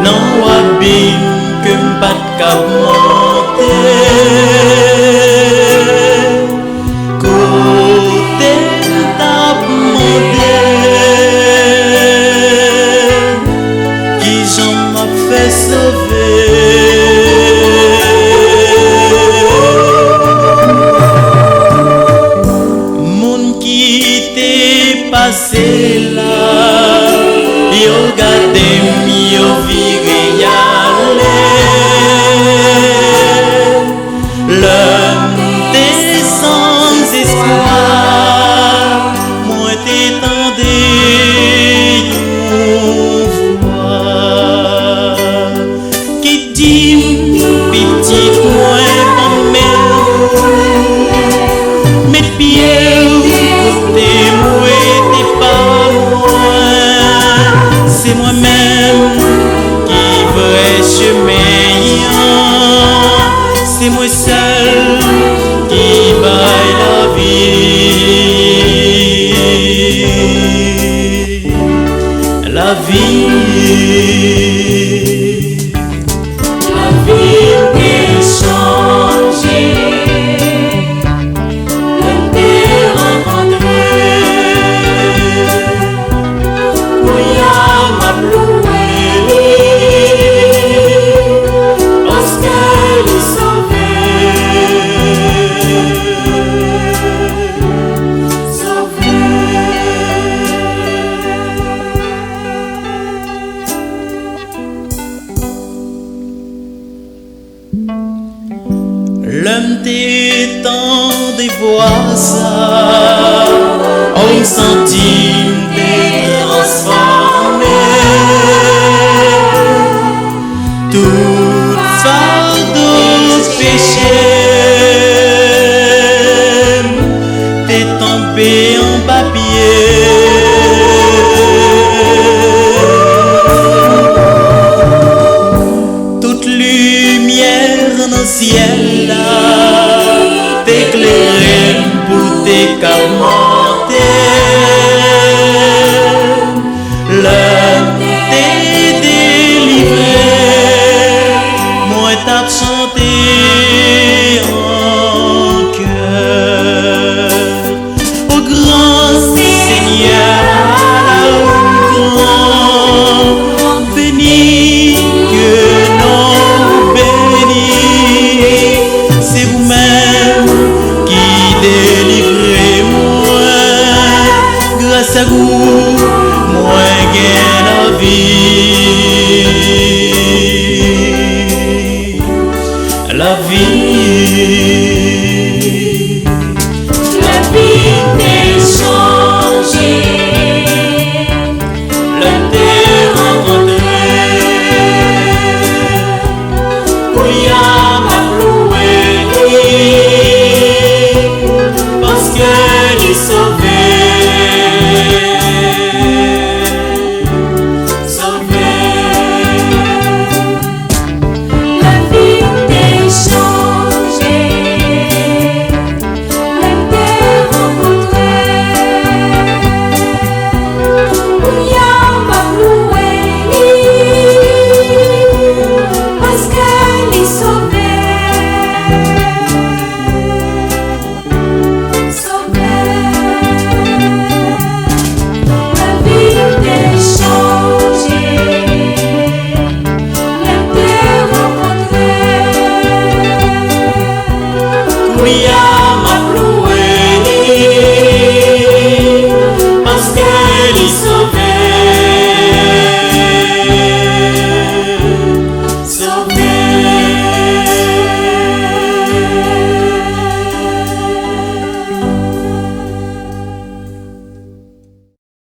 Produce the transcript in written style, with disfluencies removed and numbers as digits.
non wabim que m'pas cap monter côté t'a demandé qui j'en m'a fait sauver. Mon qui t'est passé là, yo gardé yo viré l'homme t'es sans espoir, moi t'étendais une fois qui dit petit moins mes pieds côté moi t'es pas loin, c'est moi-même qui vrai chemin, c'est moi seul qui baille la vie, la vie, la vie est changée. L'homme t'étend des voix ça, on sentit